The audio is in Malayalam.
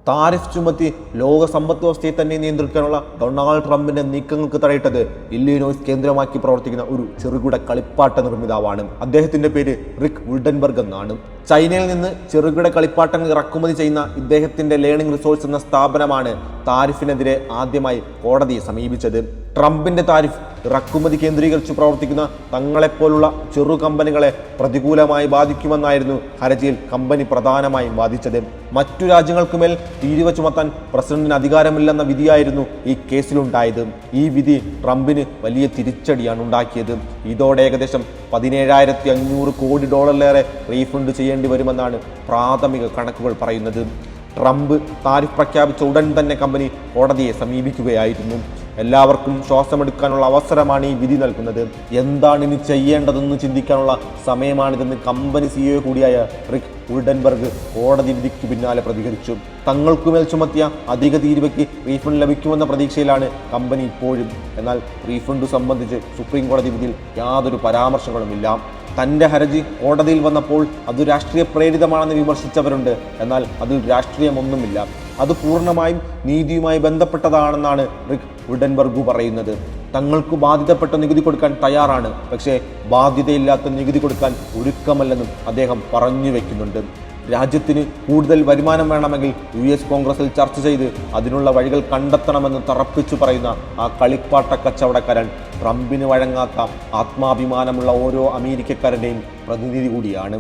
താരിഫ് ചുമത്തി ലോക സമ്പദ് വ്യവസ്ഥയെ തന്നെ നിയന്ത്രിക്കാനുള്ള ഡൊണാൾഡ് ട്രംപിന്റെ നീക്കങ്ങൾക്ക് തടയിട്ടത് ഇല്ലിനോയ്സ് കേന്ദ്രമാക്കി പ്രവർത്തിക്കുന്ന ഒരു ചെറുകിട കളിപ്പാട്ട നിർമ്മിതാവാണ്. അദ്ദേഹത്തിന്റെ പേര് റിക് വുൾഡൻബർഗ് എന്നാണ്. ചൈനയിൽ നിന്ന് ചെറുകിട കളിപ്പാട്ടങ്ങൾ ഇറക്കുമതി ചെയ്യുന്ന ഇദ്ദേഹത്തിന്റെ ലേണിംഗ് റിസോഴ്സ് എന്ന സ്ഥാപനമാണ് താരിഫിനെതിരെ ആദ്യമായി കോടതിയെ സമീപിച്ചത്. ട്രംപിന്റെ താരിഫ് ഇറക്കുമതി കേന്ദ്രീകരിച്ച് പ്രവർത്തിക്കുന്ന തങ്ങളെപ്പോലുള്ള ചെറു കമ്പനികളെ പ്രതികൂലമായി ബാധിക്കുമെന്നായിരുന്നു ഹർജിയിൽ കമ്പനി പ്രധാനമായും വാദിച്ചത്. മറ്റു രാജ്യങ്ങൾക്കുമേൽ തീരുവ ചുമത്താൻ പ്രസിഡന്റിന് അധികാരമില്ലെന്ന വിധിയായിരുന്നു ഈ കേസിലുണ്ടായത്. ഈ വിധി ട്രംപിന് വലിയ തിരിച്ചടിയാണ് ഉണ്ടാക്കിയത്. ഇതോടെ ഏകദേശം 17,500 കോടി ഡോളറിലേറെ റീഫണ്ട് ചെയ്യേണ്ടി വരുമെന്നാണ് പ്രാഥമിക കണക്കുകൾ പറയുന്നത്. ട്രംപ് താരിഫ് പ്രഖ്യാപിച്ച ഉടൻ തന്നെ കമ്പനി കോടതിയെ സമീപിക്കുകയായിരുന്നു. എല്ലാവർക്കും ശ്വാസമെടുക്കാനുള്ള അവസരമാണ് ഈ വിധി നൽകുന്നത്. എന്താണ് ഇനി ചെയ്യേണ്ടതെന്ന് ചിന്തിക്കാനുള്ള സമയമാണിതെന്ന് കമ്പനി CEO കൂടിയായ റിക് വുൾഡൻബർഗ് കോടതി വിധിക്ക് പിന്നാലെ പ്രതികരിച്ചു. തങ്ങൾക്കുമേൽ ചുമത്തിയ അധിക തീരുവയ്ക്ക് റീഫണ്ട് ലഭിക്കുമെന്ന പ്രതീക്ഷയിലാണ് കമ്പനി ഇപ്പോഴും. എന്നാൽ റീഫണ്ട് സംബന്ധിച്ച് സുപ്രീം കോടതി വിധിയിൽ യാതൊരു പരാമർശങ്ങളുമില്ല. തൻ്റെ ഹർജി കോടതിയിൽ വന്നപ്പോൾ അത് രാഷ്ട്രീയ പ്രേരിതമാണെന്ന് വിമർശിച്ചവരുണ്ട്. എന്നാൽ അതിൽ രാഷ്ട്രീയമൊന്നുമില്ല. അത് പൂർണ്ണമായും നീതിയുമായി ബന്ധപ്പെട്ടതാണെന്നാണ് റിക് വുൾഡൻബർഗ് പറയുന്നത്. തങ്ങൾക്ക് ബാധ്യതപ്പെട്ട നികുതി കൊടുക്കാൻ തയ്യാറാണ്, പക്ഷേ ബാധ്യതയില്ലാത്ത നികുതി കൊടുക്കാൻ ഒരുക്കമല്ലെന്നും അദ്ദേഹം പറഞ്ഞു വെക്കുന്നുണ്ട്. രാജ്യത്തിന് കൂടുതൽ വരുമാനം വേണമെങ്കിൽ US കോൺഗ്രസിൽ ചർച്ച ചെയ്ത് അതിനുള്ള വഴികൾ കണ്ടെത്തണമെന്ന് തറപ്പിച്ചു പറയുന്ന ആ കളിപ്പാട്ട കച്ചവടക്കാരൻ ട്രംപിന് വഴങ്ങാത്ത ആത്മാഭിമാനമുള്ള ഓരോ അമേരിക്കക്കാരൻ്റെയും പ്രതിനിധി കൂടിയാണ്.